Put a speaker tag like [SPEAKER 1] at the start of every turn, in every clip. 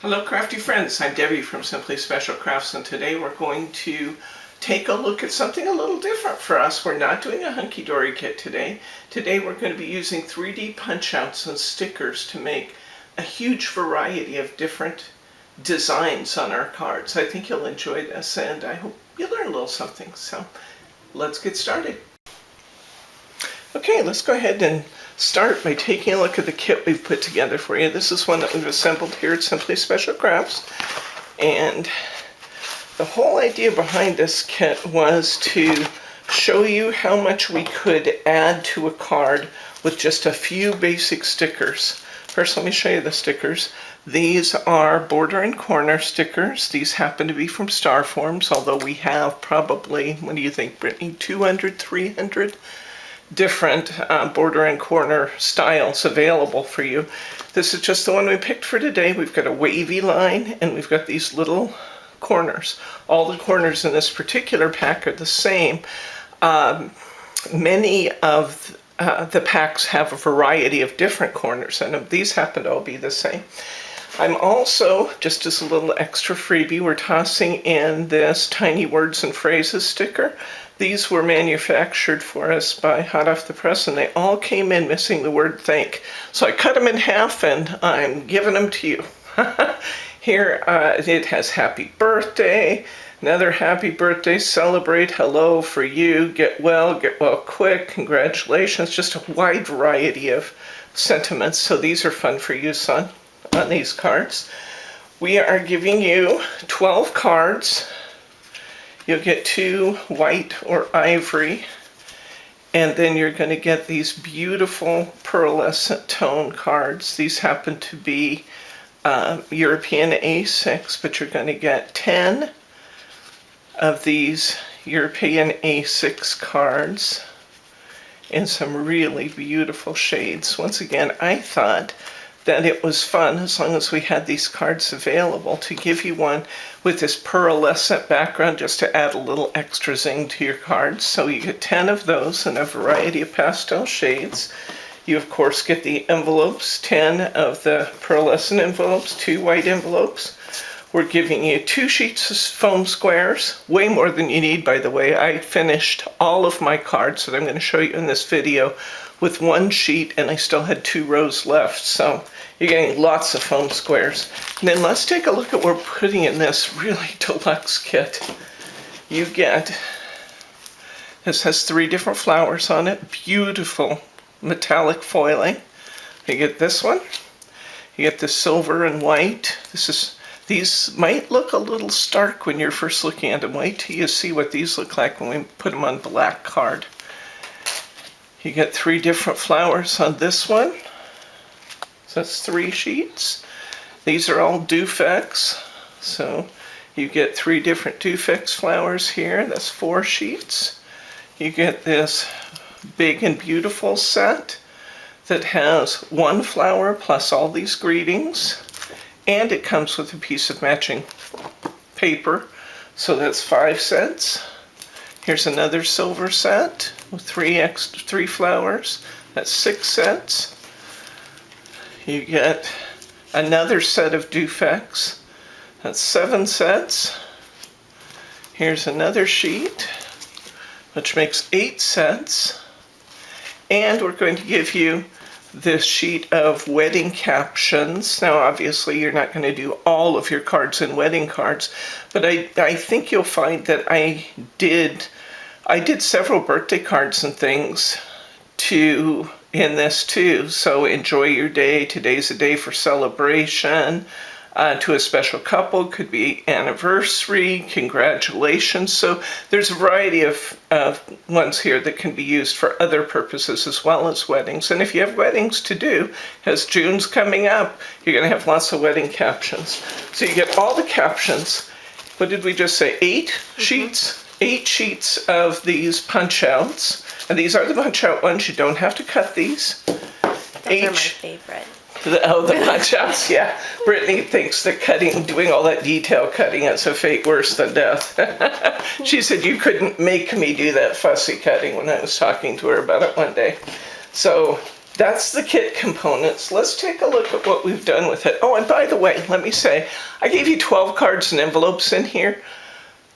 [SPEAKER 1] Hello crafty friends, I'm Debbie from Simply Special Crafts, and today we're going to take a look at something a little different for us. We're not doing a hunky-dory kit today. Today we're going to be using 3D punch-outs and stickers to make a huge variety of different designs on our cards. I think you'll enjoy this and I hope you learn a little something. So let's get started. Okay, let's go ahead and start by taking a look at the kit we've put together for you. This is one that we've assembled here at Simply Special Crafts, and the whole idea behind this kit was to show you how much we could add to a card with just a few basic stickers. First, let me show you the stickers. These are border and corner stickers. These happen to be from Star Forms, although we have probably, what do you think, Brittany, 200, 300 different border and corner styles available for you. This is just the one we picked for today. We've got a wavy line and we've got these little corners. All the corners in this particular pack are the same. Many of the packs have a variety of different corners, and these happen to all be the same. I'm also, just as a little extra freebie, we're tossing in this Tiny Words and Phrases sticker. These were manufactured for us by Hot Off the Press, and they all came in missing the word thank. So I cut them in half and I'm giving them to you. Here it has happy birthday, another happy birthday, celebrate, hello for you, get well quick, congratulations, just a wide variety of sentiments. So these are fun for use on these cards. We are giving you 12 cards. You'll get 2 white or ivory, and then you're going to get these beautiful pearlescent tone cards. These happen to be European A6, but you're going to get 10 of these European A6 cards in some really beautiful shades. Once again, I thought that it was fun, as long as we had these cards available, to give you one with this pearlescent background just to add a little extra zing to your cards. So you get 10 of those in a variety of pastel shades. You of course get the envelopes, 10 of the pearlescent envelopes, 2 white envelopes. We're giving you 2 sheets of foam squares, way more than you need, by the way. I finished all of my cards that I'm going to show you in this video with 1 sheet, and I still had 2 rows left, so you're getting lots of foam squares. And then let's take a look at what we're putting in this really deluxe kit. You get, this has 3 different flowers on it, beautiful metallic foiling. You get this one, you get the silver and white. These might look a little stark when you're first looking at them. Wait till you see what these look like when we put them on black card. You get 3 different flowers on this one. So that's 3 sheets. These are all Dufex. So you get 3 different Dufex flowers here. That's 4 sheets. You get this big and beautiful set that has 1 flower plus all these greetings. And it comes with a piece of matching paper. So that's 5 sets. Here's another silver set with 3 flowers. That's 6 sets. You get another set of Dufex. That's 7 sets. Here's another sheet, which makes 8 sets. And we're going to give you this sheet of wedding captions. Now, obviously, you're not going to do all of your cards in wedding cards, but I think you'll find that I did several birthday cards and things in this too. So enjoy your day. Today's a day for celebration. To a special couple, could be anniversary, congratulations. So there's a variety of ones here that can be used for other purposes as well as weddings. And if you have weddings to do, as June's coming up, you're going to have lots of wedding captions. So you get all the captions. What did we just say? 8 sheets? 8 sheets of these punch outs. And these are the punch out ones. You don't have to cut these.
[SPEAKER 2] Those are my favorite.
[SPEAKER 1] The punch outs, yeah. Brittany thinks that doing all that detail cutting is a fate worse than death. She said you couldn't make me do that fussy cutting when I was talking to her about it one day. So that's the kit components. Let's take a look at what we've done with it. Oh, and by the way, let me say, I gave you 12 cards and envelopes in here.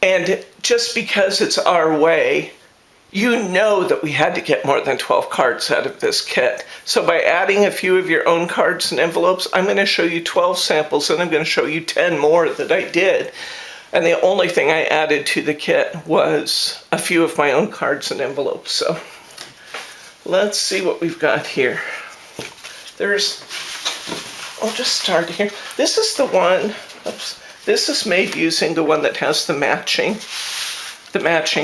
[SPEAKER 1] And just because it's our way, you know that we had to get more than 12 cards out of this kit. So by adding a few of your own cards and envelopes, I'm going to show you 12 samples and I'm going to show you 10 more that I did. And the only thing I added to the kit was a few of my own cards and envelopes. So let's see what we've got here. I'll just start here. This is the one, oops, this is made using the one that has the matching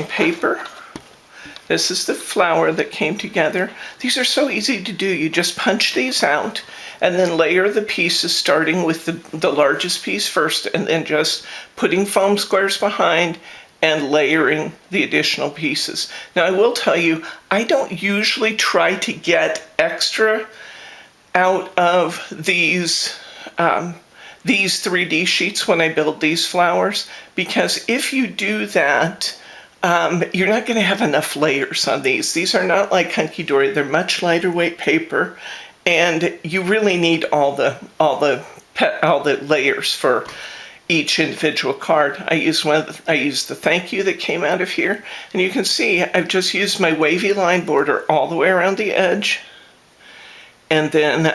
[SPEAKER 1] paper. This is the flower that came together. These are so easy to do. You just punch these out and then layer the pieces, starting with the largest piece first and then just putting foam squares behind and layering the additional pieces. Now I will tell you, I don't usually try to get extra out of these 3D sheets when I build these flowers, because if you do that, you're not going to have enough layers on these. These are not like hunky-dory. They're much lighter weight paper, and you really need all the layers for each individual card. I used the thank you that came out of here, and you can see I've just used my wavy line border all the way around the edge, and then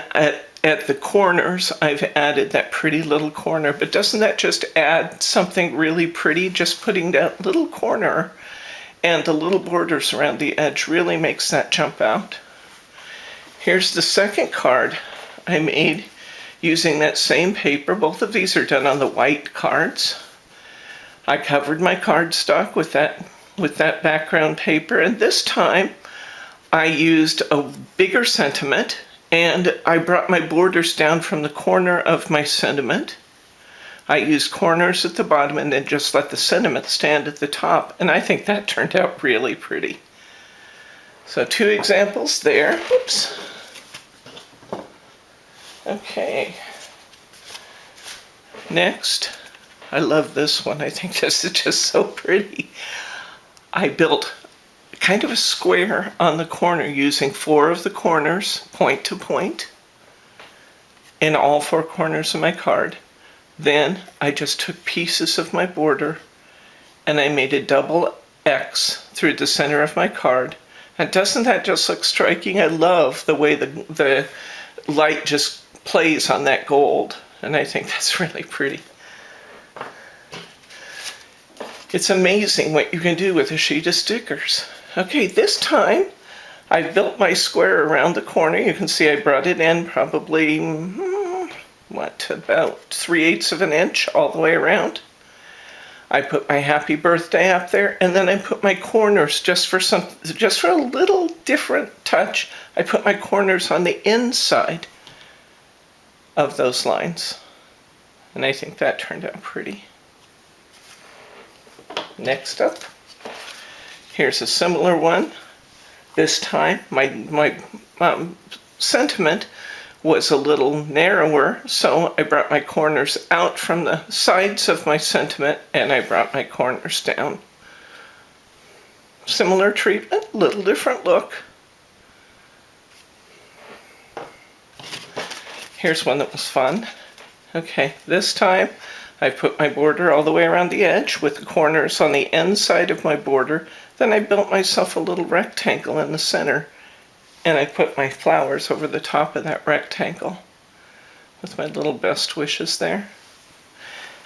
[SPEAKER 1] at the corners, I've added that pretty little corner. But doesn't that just add something really pretty? Just putting that little corner and the little borders around the edge really makes that jump out. Here's the second card I made using that same paper. Both of these are done on the white cards. I covered my cardstock with that background paper, and this time I used a bigger sentiment. And I brought my borders down from the corner of my sentiment. I used corners at the bottom and then just let the sentiment stand at the top. And I think that turned out really pretty. So 2 examples there. Whoops. Okay. Next, I love this one. I think this is just so pretty. I built kind of a square on the corner using 4 of the corners, point to point, in all 4 corners of my card. Then I just took pieces of my border and I made a double X through the center of my card. And doesn't that just look striking? I love the way the light just plays on that gold, and I think that's really pretty. It's amazing what you can do with a sheet of stickers. Okay, this time I built my square around the corner. You can see I brought it in probably, about 3/8 of an inch all the way around. I put my happy birthday up there, and then I put my corners just for a little different touch. I put my corners on the inside of those lines, and I think that turned out pretty. Next up, here's a similar one. This time my sentiment was a little narrower, so I brought my corners out from the sides of my sentiment and I brought my corners down. Similar treatment, little different look. Here's one that was fun. Okay, this time I put my border all the way around the edge with the corners on the inside of my border. Then I built myself a little rectangle in the center, and I put my flowers over the top of that rectangle with my little best wishes there.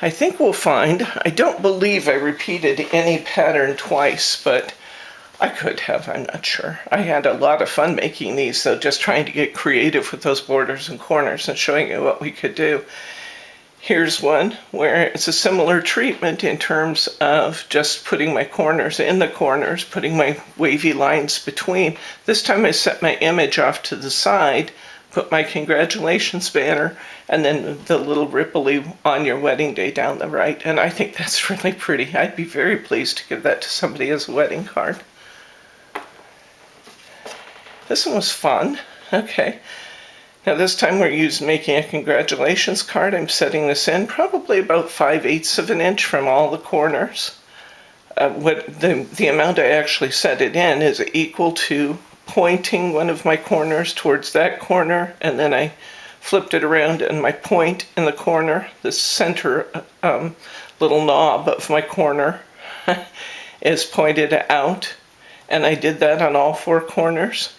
[SPEAKER 1] I think we'll find, I don't believe I repeated any pattern twice, but I could have, I'm not sure. I had a lot of fun making these, though, just trying to get creative with those borders and corners and showing you what we could do. Here's one where it's a similar treatment in terms of just putting my corners in the corners, putting my wavy lines between. This time I set my image off to the side, put my congratulations banner, and then the little ripply on your wedding day down the right. And I think that's really pretty. I'd be very pleased to give that to somebody as a wedding card. This one was fun. Okay. Now this time we're making a congratulations card. I'm setting this in probably about 5/8 of an inch from all the corners. What the amount I actually set it in is equal to pointing one of my corners towards that corner, and then I flipped it around, and my point in the corner, the center little knob of my corner is pointed out, and I did that on all 4 corners.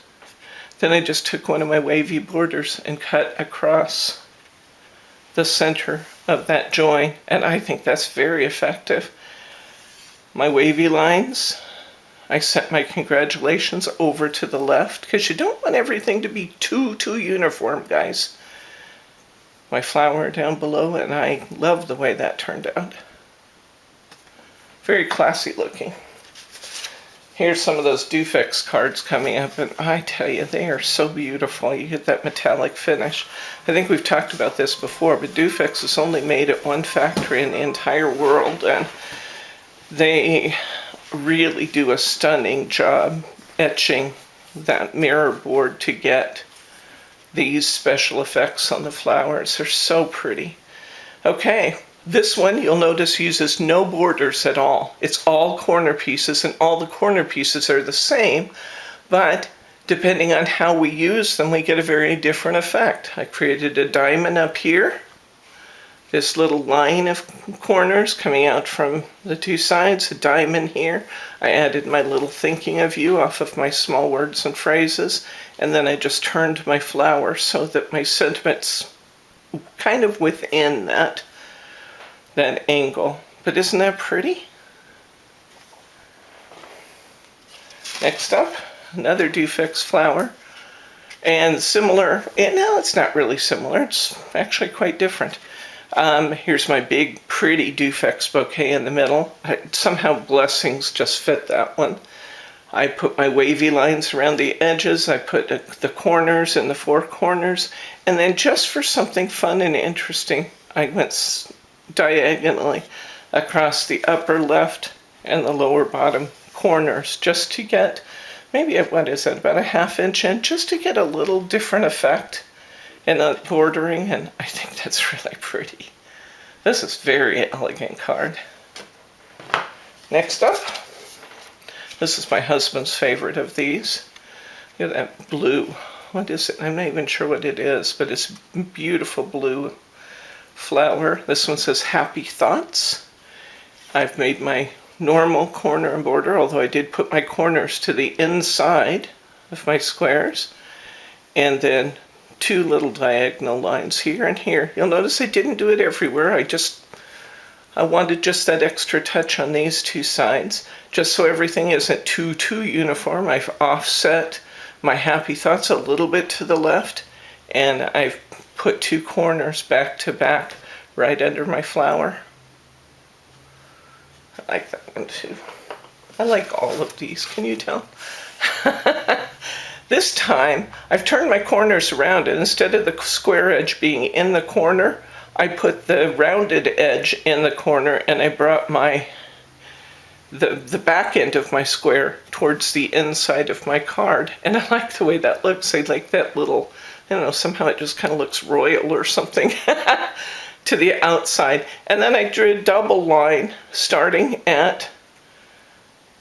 [SPEAKER 1] Then I just took one of my wavy borders and cut across the center of that join, and I think that's very effective. My wavy lines, I set my congratulations over to the left, because you don't want everything to be too uniform, guys. My flower down below, and I love the way that turned out. Very classy looking. Here's some of those Decoupage cards coming up, and I tell you, they are so beautiful. You get that metallic finish. I think we've talked about this before, but Decoupage is only made at one factory in the entire world, and they really do a stunning job etching that mirror board to get these special effects on the flowers. They're so pretty. Okay. This one, you'll notice, uses no borders at all. It's all corner pieces, and all the corner pieces are the same, but depending on how we use them, we get a very different effect. I created a diamond up here, this little line of corners coming out from the 2 sides, a diamond here. I added my little thinking of you off of my small words and phrases, and then I just turned my flower so that my sentiment's kind of within that angle. But isn't that pretty? Next up, another Decoupage flower. And similar, no, it's not really similar. It's actually quite different. Here's my big, pretty Decoupage bouquet in the middle. Somehow blessings just fit that one. I put my wavy lines around the edges. I put the corners in the 4 corners. And then just for something fun and interesting, I went diagonally across the upper left and the lower bottom corners, just to get maybe, what is it, about a 1/2 inch in, just to get a little different effect in the bordering, and I think that's really pretty. This is a very elegant card. Next up, this is my husband's favorite of these. Look at that blue. What is it? I'm not even sure what it is, but it's beautiful blue flower. This one says Happy Thoughts. I've made my normal corner and border, although I did put my corners to the inside of my squares, and then 2 little diagonal lines here and here. You'll notice I didn't do it everywhere. I wanted just that extra touch on these 2 sides, just so everything isn't too uniform. I've offset my Happy Thoughts a little bit to the left, and I've put 2 corners back to back right under my flower. I like that one too. I like all of these, can you tell? This time, I've turned my corners around, and instead of the square edge being in the corner, I put the rounded edge in the corner, and I brought the back end of my square towards the inside of my card. And I like the way that looks. I like that little, I don't know, somehow it just kind of looks royal or something to the outside. And then I drew a double line starting at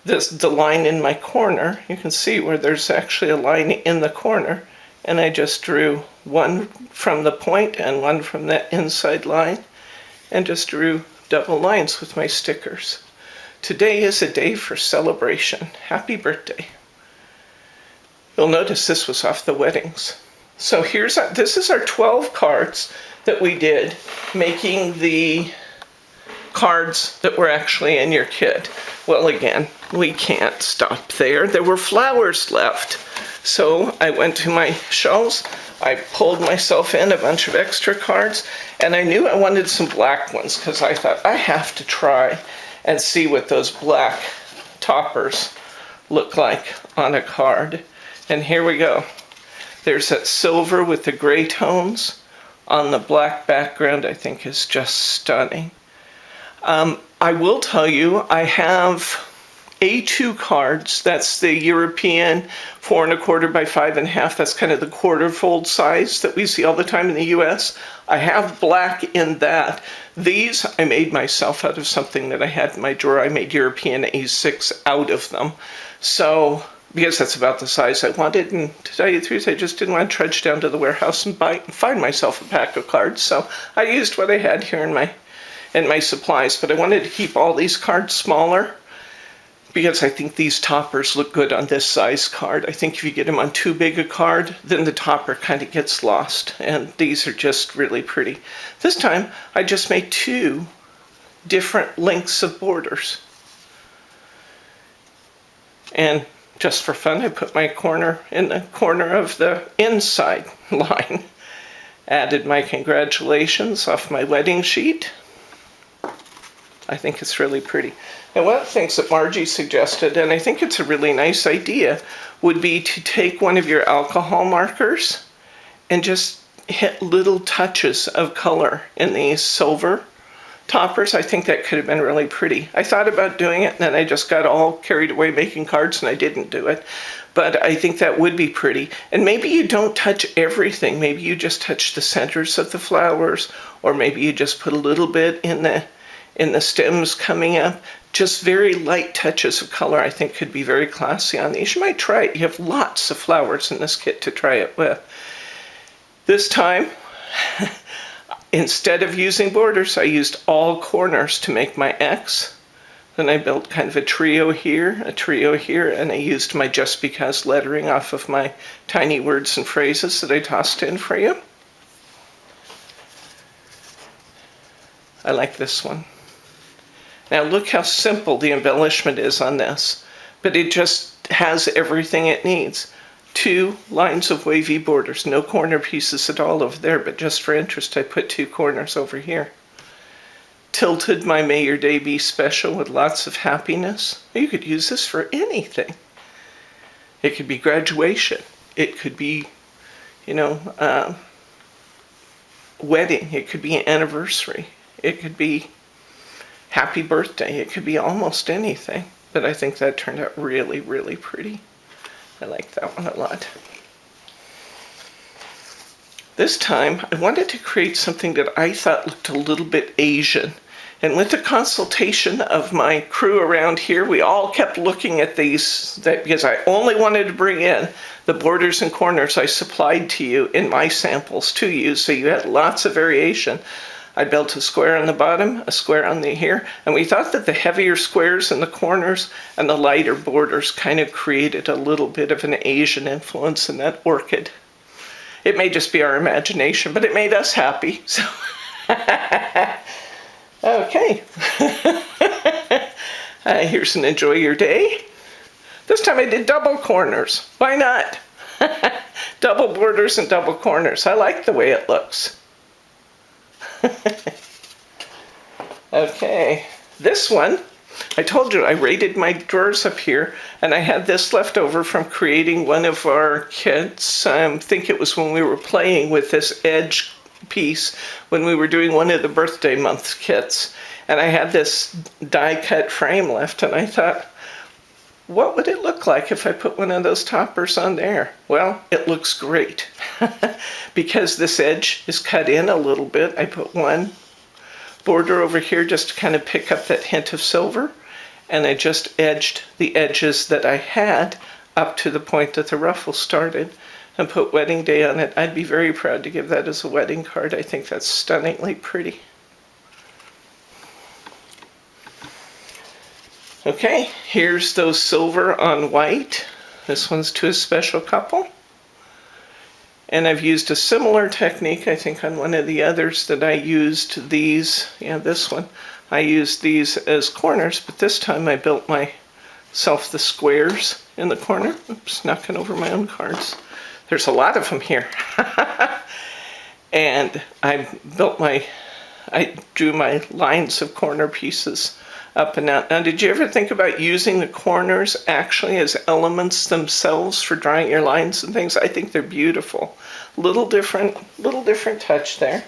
[SPEAKER 1] the line in my corner. You can see where there's actually a line in the corner. And I just drew one from the point and one from that inside line, and just drew double lines with my stickers. Today is a day for celebration. Happy birthday. You'll notice this was off the weddings. So this is our 12 cards that we did, making the cards that were actually in your kit. Well, again, we can't stop there. There were flowers left. So I went to my shelves, I pulled myself in a bunch of extra cards, and I knew I wanted some black ones because I thought I have to try and see what those black toppers look like on a card. And here we go. There's that silver with the gray tones on the black background. I think is just stunning. I will tell you, I have A2 cards. That's the European 4 1/4 by 5 1/2. That's kind of the quarter fold size that we see all the time in the US. I have black in that. These I made myself out of something that I had in my drawer. I made European A6 out of them. So because that's about the size I wanted. And to tell you the truth, I just didn't want to trudge down to the warehouse and find myself a pack of cards. So I used what I had here in my supplies. But I wanted to keep all these cards smaller because I think these toppers look good on this size card. I think if you get them on too big a card, then the topper kind of gets lost. And these are just really pretty. This time, I just made 2 different lengths of borders. And just for fun, I put my corner in the corner of the inside line. Added my congratulations off my wedding sheet. I think it's really pretty. And one of the things that Margie suggested, and I think it's a really nice idea, would be to take one of your alcohol markers and just hit little touches of color in these silver toppers. I think that could have been really pretty. I thought about doing it, and then I just got all carried away making cards, and I didn't do it. But I think that would be pretty. And maybe you don't touch everything. Maybe you just touch the centers of the flowers, or maybe you just put a little bit in the stems coming up. Just very light touches of color, I think, could be very classy on these. You might try it. You have lots of flowers in this kit to try it with. This time, instead of using borders, I used all corners to make my X. Then I built kind of a trio here, and I used my Just Because lettering off of my tiny words and phrases that I tossed in for you. I like this one. Now look how simple the embellishment is on this, but it just has everything it needs. 2 lines of wavy borders, no corner pieces at all over there, but just for interest I put 2 corners over here. Tilted my May Your Day Be Special with lots of happiness. You could use this for anything. It could be graduation. It could be, wedding. It could be anniversary. It could be happy birthday. It could be almost anything. But I think that turned out really, really pretty. I like that one a lot. This time, I wanted to create something that I thought looked a little bit Asian. And with the consultation of my crew around here, we all kept looking at these, because I only wanted to bring in the borders and corners I supplied to you in my samples to you, so you had lots of variation. I built a square on the bottom, a square on the here, and we thought that the heavier squares in the corners and the lighter borders kind of created a little bit of an Asian influence in that orchid. It may just be our imagination, but it made us happy. So, okay. Here's an enjoy your day. This time I did double corners. Why not? Double borders and double corners. I like the way it looks. Okay, this one, I told you I raided my drawers up here, and I had this left over from creating one of our kits. I think it was when we were playing with this edge piece when we were doing one of the birthday month kits. And I had this die cut frame left, and I thought, what would it look like if I put one of those toppers on there? Well, it looks great. Because this edge is cut in a little bit, I put one border over here just to kind of pick up that hint of silver. And I just edged the edges that I had up to the point that the ruffle started and put wedding day on it. I'd be very proud to give that as a wedding card. I think that's stunningly pretty. Okay, here's those silver on white. This one's to a special couple. And I've used a similar technique, I think, on one of the others that I used these, this one. I used these as corners, but this time I built myself the squares in the corner. Oops, knocking over my own cards. There's a lot of them here. And I drew my lines of corner pieces up and out. Now, did you ever think about using the corners actually as elements themselves for drawing your lines and things? I think they're beautiful. Little different touch there.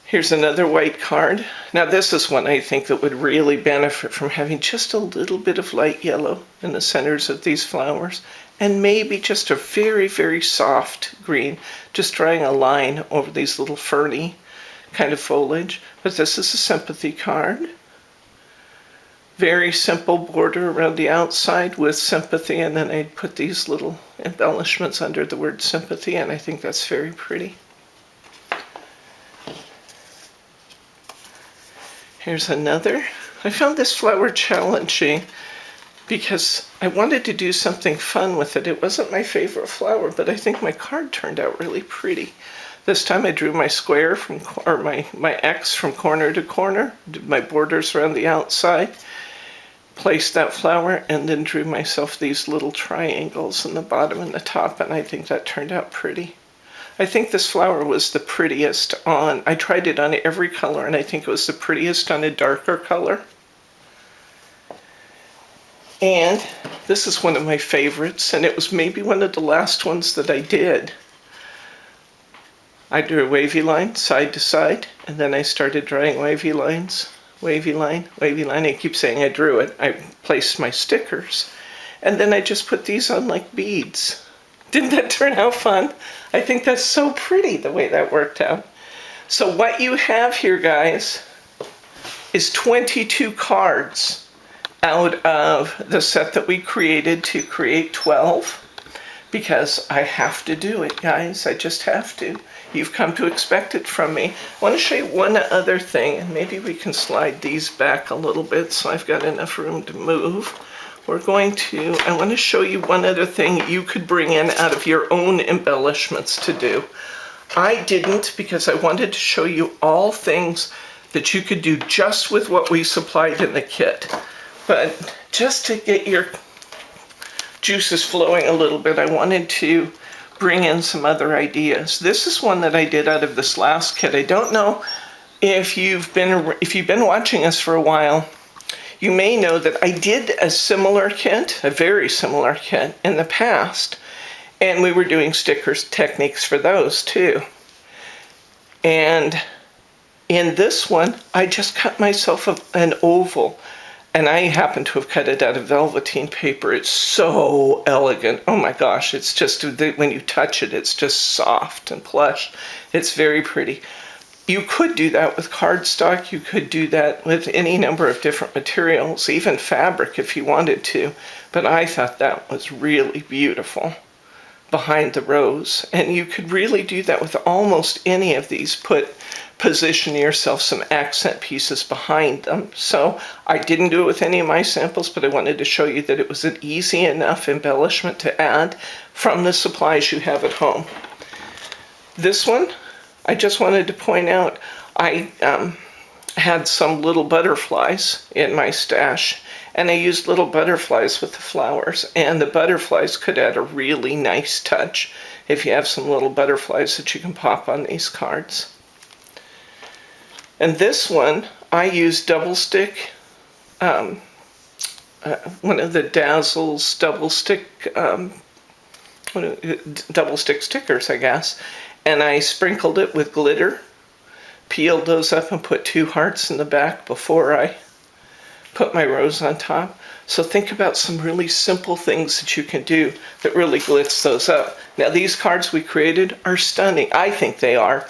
[SPEAKER 1] Here's another white card. Now this is one I think that would really benefit from having just a little bit of light yellow in the centers of these flowers, and maybe just a very, very soft green, just drawing a line over these little ferny kind of foliage. But this is a sympathy card. Very simple border around the outside with sympathy, and then I'd put these little embellishments under the word sympathy, and I think that's very pretty. Here's another. I found this flower challenging because I wanted to do something fun with it. It wasn't my favorite flower, but I think my card turned out really pretty. This time I drew my square from, or my X from corner to corner, did my borders around the outside, placed that flower, and then drew myself these little triangles in the bottom and the top, and I think that turned out pretty. I think this flower was the prettiest on, I tried it on every color, and I think it was the prettiest on a darker color. And this is one of my favorites, and it was maybe one of the last ones that I did. I drew a wavy line side to side, and then I started drawing wavy lines. Wavy line, wavy line. I keep saying I drew it. I placed my stickers, and then I just put these on like beads. Didn't that turn out fun? I think that's so pretty the way that worked out. So what you have here, guys, is 22 cards out of the set that we created to create 12, because I have to do it, guys. I just have to. You've come to expect it from me. I want to show you one other thing, and maybe we can slide these back a little bit so I've got enough room to move. I want to show you one other thing you could bring in out of your own embellishments to do. I didn't, because I wanted to show you all things that you could do just with what we supplied in the kit. But just to get your juices flowing a little bit, I wanted to bring in some other ideas. This is one that I did out of this last kit. I don't know if you've been watching us for a while. You may know that I did a similar kit, a very similar kit in the past, and we were doing stickers techniques for those too. And in this one, I just cut myself an oval. And I happen to have cut it out of velveteen paper. It's so elegant. Oh my gosh, it's just, when you touch it, it's just soft and plush. It's very pretty. You could do that with cardstock. You could do that with any number of different materials, even fabric if you wanted to. But I thought that was really beautiful behind the rose. And you could really do that with almost any of these. Position yourself some accent pieces behind them. So I didn't do it with any of my samples, but I wanted to show you that it was an easy enough embellishment to add from the supplies you have at home. This one, I just wanted to point out, I had some little butterflies in my stash, and I used little butterflies with the flowers, and the butterflies could add a really nice touch if you have some little butterflies that you can pop on these cards. And this one, I used double stick, one of the Dazzle's double stick stickers, I guess. And I sprinkled it with glitter, peeled those up, and put 2 hearts in the back before I put my rose on top. So think about some really simple things that you can do that really glitz those up. Now these cards we created are stunning. I think they are.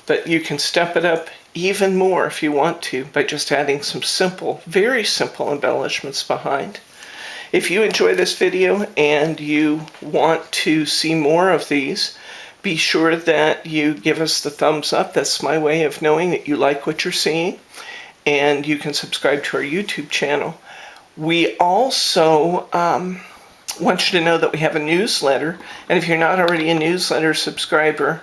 [SPEAKER 1] But you can step it up even more if you want to by just adding some simple, very simple embellishments behind. If you enjoy this video and you want to see more of these, be sure that you give us the thumbs up. That's my way of knowing that you like what you're seeing. And you can subscribe to our YouTube channel. We also want you to know that we have a newsletter. And if you're not already a newsletter subscriber,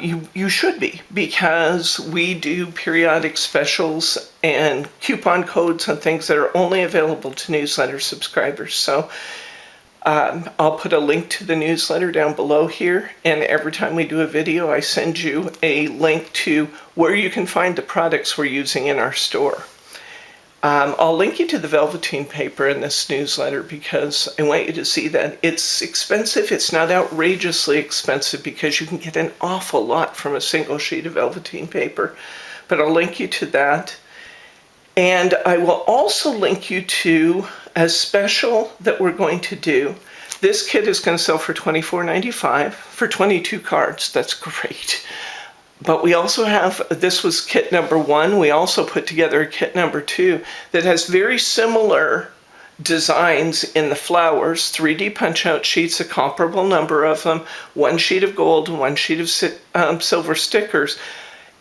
[SPEAKER 1] you should be, because we do periodic specials and coupon codes on things that are only available to newsletter subscribers. So I'll put a link to the newsletter down below here, and every time we do a video, I send you a link to where you can find the products we're using in our store. I'll link you to the velveteen paper in this newsletter because I want you to see that it's expensive. It's not outrageously expensive because you can get an awful lot from a single sheet of velveteen paper. But I'll link you to that. And I will also link you to a special that we're going to do. This kit is going to sell for $24.95 for 22 cards. That's great. But we also have, this was kit number 1. We also put together a kit number 2 that has very similar designs in the flowers, 3D punch-out sheets, a comparable number of them, 1 sheet of gold and 1 sheet of silver stickers.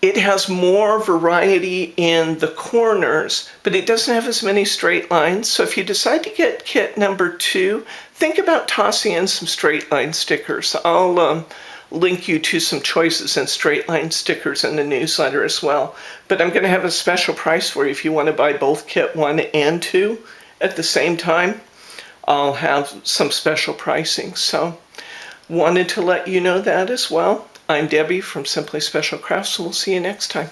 [SPEAKER 1] It has more variety in the corners, but it doesn't have as many straight lines. So if you decide to get kit number 2, think about tossing in some straight line stickers. I'll link you to some choices in straight line stickers in the newsletter as well. But I'm going to have a special price for you if you want to buy both kit 1 and 2 at the same time. I'll have some special pricing. So wanted to let you know that as well. I'm Debbie from Simply Special Crafts, and we'll see you next time.